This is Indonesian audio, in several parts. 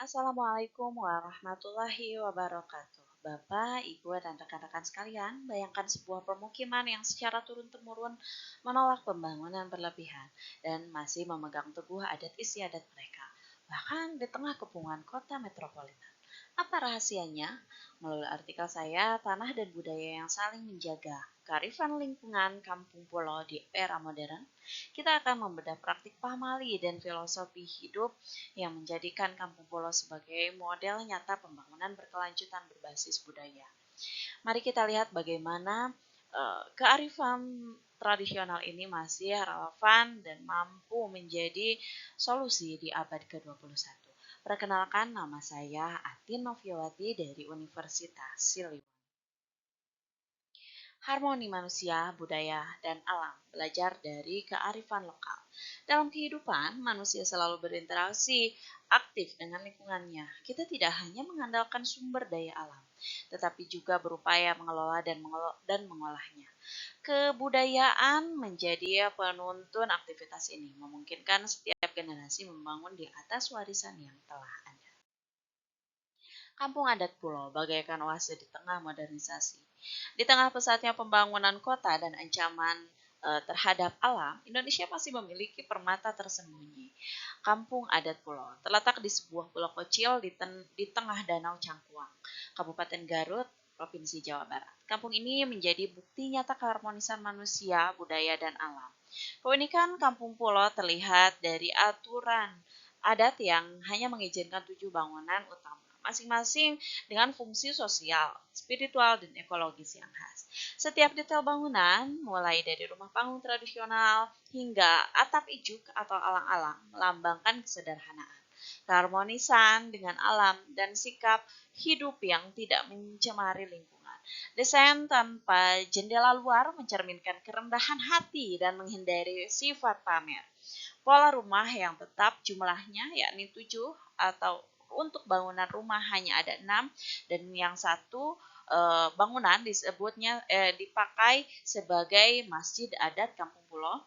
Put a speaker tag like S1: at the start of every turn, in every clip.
S1: Assalamualaikum warahmatullahi wabarakatuh. Bapak, Ibu, dan rekan-rekan sekalian, bayangkan sebuah permukiman yang secara turun-temurun menolak pembangunan berlebihan dan masih memegang teguh adat istiadat mereka, bahkan di tengah kepungan kota metropolitan. Apa rahasianya? Melalui artikel saya, Tanah dan Budaya yang Saling Menjaga, Kearifan Lingkungan Kampung Pulau di Era Modern, kita akan membedah praktik pamali dan filosofi hidup yang menjadikan Kampung Pulau sebagai model nyata pembangunan berkelanjutan berbasis budaya. Mari kita lihat bagaimana kearifan tradisional ini masih relevan dan mampu menjadi solusi di abad ke-21. Perkenalkan, nama saya Atin Noviawati dari Universitas Siliwangi. Harmoni manusia, budaya, dan alam, belajar dari kearifan lokal. Dalam kehidupan, manusia selalu berinteraksi aktif dengan lingkungannya. Kita tidak hanya mengandalkan sumber daya alam, tetapi juga berupaya mengelola dan mengolahnya. Kebudayaan menjadi penuntun aktivitas ini, memungkinkan setiap generasi membangun di atas warisan yang telah ada. Kampung adat pulau bagaikan oase di tengah modernisasi. Di tengah pesatnya pembangunan kota dan ancaman terhadap alam, Indonesia masih memiliki permata tersembunyi. Kampung adat pulau terletak di sebuah pulau kecil di tengah Danau Cangkuang, Kabupaten Garut, Provinsi Jawa Barat. Kampung ini menjadi bukti nyata keharmonisan manusia, budaya, dan alam. Keunikan kampung pulau terlihat dari aturan adat yang hanya mengizinkan 7 bangunan utama, masing-masing dengan fungsi sosial, spiritual, dan ekologis yang khas. Setiap detail bangunan, mulai dari rumah panggung tradisional hingga atap ijuk atau alang-alang, melambangkan kesederhanaan, keharmonisan dengan alam, dan sikap hidup yang tidak mencemari lingkungan. Desain tanpa jendela luar mencerminkan kerendahan hati dan menghindari sifat pamer. Pola rumah yang tetap jumlahnya yakni 7 atau untuk bangunan rumah hanya ada 6 dan yang satu bangunan dipakai sebagai masjid adat Kampung Pulau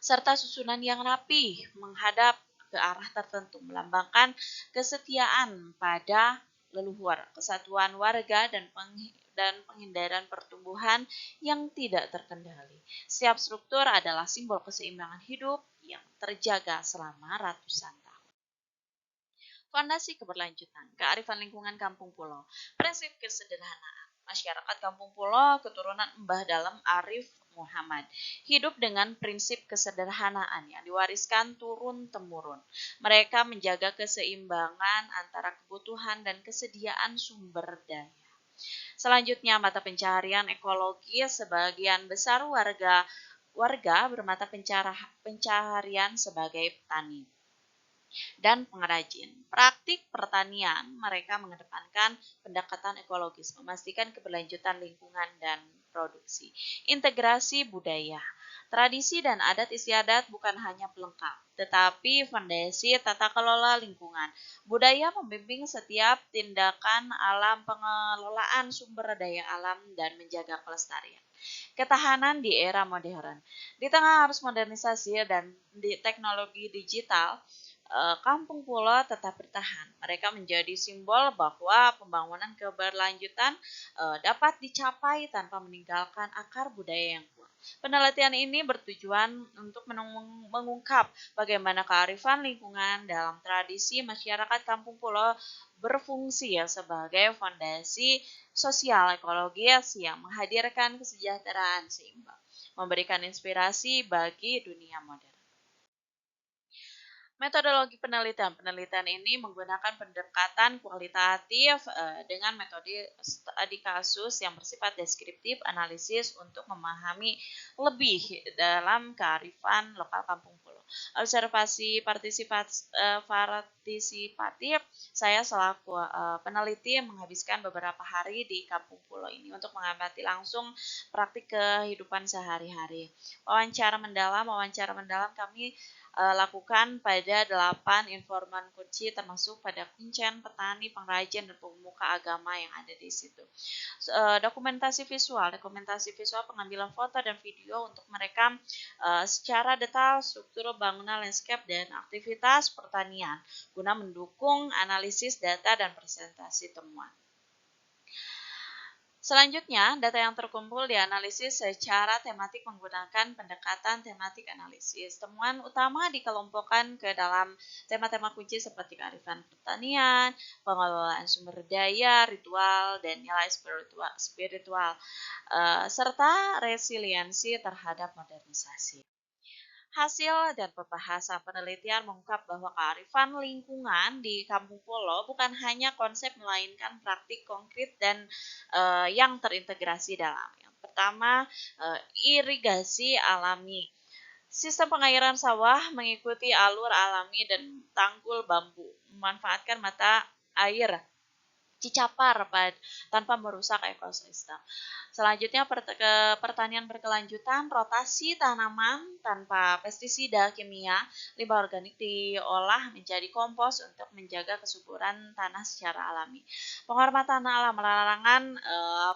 S1: serta susunan yang rapi menghadap ke arah tertentu melambangkan kesetiaan pada leluhur, kesatuan warga dan penghindaran pertumbuhan yang tidak terkendali. Setiap struktur adalah simbol keseimbangan hidup yang terjaga selama ratusan tahun. Fondasi keberlanjutan, kearifan lingkungan Kampung Pulau, prinsip kesederhanaan. Masyarakat Kampung Pulau keturunan Mbah Dalem Arif Muhammad hidup dengan prinsip kesederhanaan yang diwariskan turun-temurun. Mereka menjaga keseimbangan antara kebutuhan dan kesediaan sumber daya. Selanjutnya, mata pencaharian ekologis. Sebagian besar warga bermata pencaharian sebagai petani dan pengrajin. Praktik pertanian, mereka mengedepankan pendekatan ekologis, memastikan keberlanjutan lingkungan dan produksi. Integrasi budaya, tradisi dan adat istiadat bukan hanya pelengkap, tetapi fondasi tata kelola lingkungan. Budaya membimbing setiap tindakan alam, pengelolaan sumber daya alam, dan menjaga kelestarian. Ketahanan di era modern. Di tengah arus modernisasi dan di teknologi digital, Kampung Pulau tetap bertahan. Mereka menjadi simbol bahwa pembangunan keberlanjutan dapat dicapai tanpa meninggalkan akar budaya yang kuat. Penelitian ini bertujuan untuk mengungkap bagaimana kearifan lingkungan dalam tradisi masyarakat Kampung Pulau berfungsi sebagai fondasi sosial ekologis yang menghadirkan kesejahteraan seimbang, memberikan inspirasi bagi dunia modern. Metodologi penelitian. Penelitian ini menggunakan pendekatan kualitatif dengan metode studi kasus yang bersifat deskriptif, analisis untuk memahami lebih dalam kearifan lokal Kampung Pulau. Observasi partisipatif, saya selaku peneliti menghabiskan beberapa hari di Kampung Pulau ini untuk mengamati langsung praktik kehidupan sehari-hari. Wawancara mendalam kami lakukan pada 8 informan kunci termasuk pada kuncen, petani, pengrajin, dan pemuka agama yang ada di situ. Dokumentasi visual pengambilan foto dan video untuk merekam secara detail struktur bangunan landscape dan aktivitas pertanian guna mendukung analisis data dan presentasi temuan. Selanjutnya, data yang terkumpul dianalisis secara tematik menggunakan pendekatan tematik analisis. Temuan utama dikelompokkan ke dalam tema-tema kunci seperti kearifan pertanian, pengelolaan sumber daya, ritual, dan nilai spiritual serta resiliensi terhadap modernisasi. Hasil dan pembahasan penelitian mengungkap bahwa kearifan lingkungan di Kampung Pulo bukan hanya konsep melainkan praktik konkret dan yang terintegrasi dalam. Yang pertama, irigasi alami. Sistem pengairan sawah mengikuti alur alami dan tanggul bambu, memanfaatkan mata air Cicapar tanpa merusak ekosistem. Selanjutnya pertanian berkelanjutan, rotasi tanaman tanpa pestisida kimia, limbah organik diolah menjadi kompos untuk menjaga kesuburan tanah secara alami. Penghormatan alam, larangan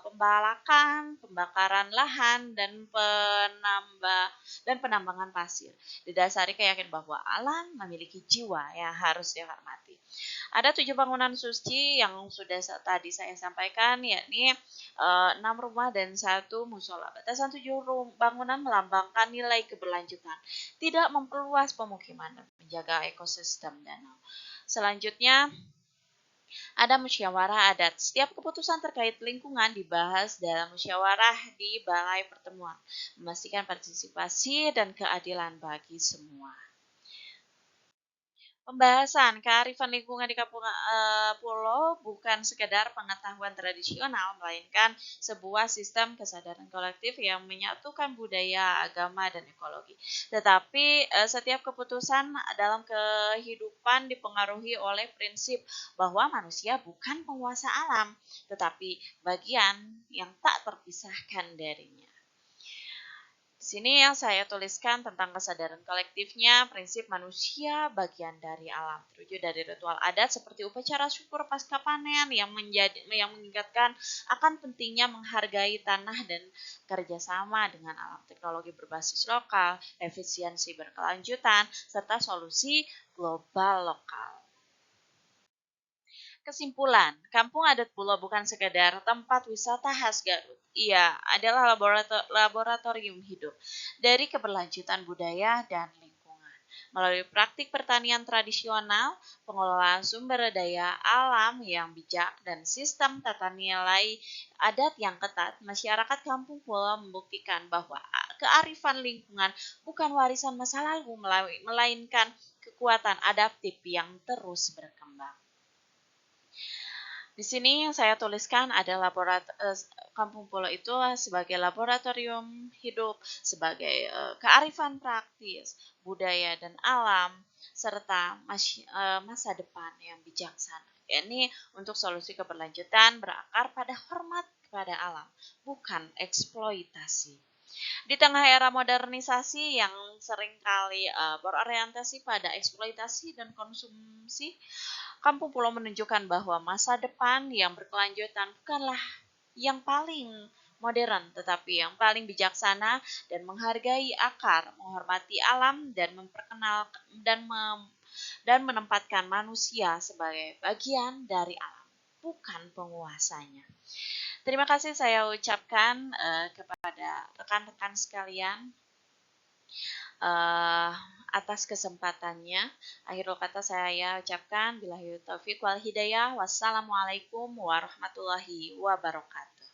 S1: pembalakan, pembakaran lahan dan penambangan pasir. Didasari keyakinan bahwa alam memiliki jiwa yang harus dihormati. Ada 7 bangunan suci yang sudah tadi saya sampaikan, yakni 6 rumah dan 1 musola. Batasan 7 bangunan melambangkan nilai keberlanjutan, tidak memperluas pemukiman dan menjaga ekosistem danau. Selanjutnya, ada musyawarah adat. Setiap keputusan terkait lingkungan dibahas dalam musyawarah di balai pertemuan, memastikan partisipasi dan keadilan bagi semua. Pembahasan kearifan lingkungan di Kampung Pulo bukan sekedar pengetahuan tradisional, melainkan sebuah sistem kesadaran kolektif yang menyatukan budaya, agama, dan ekologi. Tetapi setiap keputusan dalam kehidupan dipengaruhi oleh prinsip bahwa manusia bukan penguasa alam, tetapi bagian yang tak terpisahkan darinya. Di sini yang saya tuliskan tentang kesadaran kolektifnya, prinsip manusia bagian dari alam, terujuk dari ritual adat seperti upacara syukur pasca panen yang mengingatkan akan pentingnya menghargai tanah dan kerjasama dengan alam, teknologi berbasis lokal, efisiensi berkelanjutan, serta solusi global lokal. Kesimpulan, Kampung Adat Pulo bukan sekedar tempat wisata khas Garut. Ia adalah laboratorium hidup dari keberlanjutan budaya dan lingkungan. Melalui praktik pertanian tradisional, pengelolaan sumber daya alam yang bijak, dan sistem tata nilai adat yang ketat, masyarakat Kampung Pulo membuktikan bahwa kearifan lingkungan bukan warisan masa lalu, melainkan kekuatan adaptif yang terus berkembang. Di sini yang saya tuliskan ada Kampung Pulo itu sebagai laboratorium hidup, sebagai kearifan praktis, budaya dan alam, serta masa depan yang bijaksana. Ini untuk solusi keberlanjutan berakar pada hormat kepada alam, bukan eksploitasi. Di tengah era modernisasi yang seringkali berorientasi pada eksploitasi dan konsumsi, Kampung Pulau menunjukkan bahwa masa depan yang berkelanjutan bukanlah yang paling modern, tetapi yang paling bijaksana dan menghargai akar, menghormati alam, dan dan menempatkan manusia sebagai bagian dari alam, bukan penguasanya. Terima kasih saya ucapkan kepada rekan-rekan sekalian atas kesempatannya. Akhirul kata saya ucapkan billahi taufiq wal hidayah. Wassalamualaikum warahmatullahi wabarakatuh.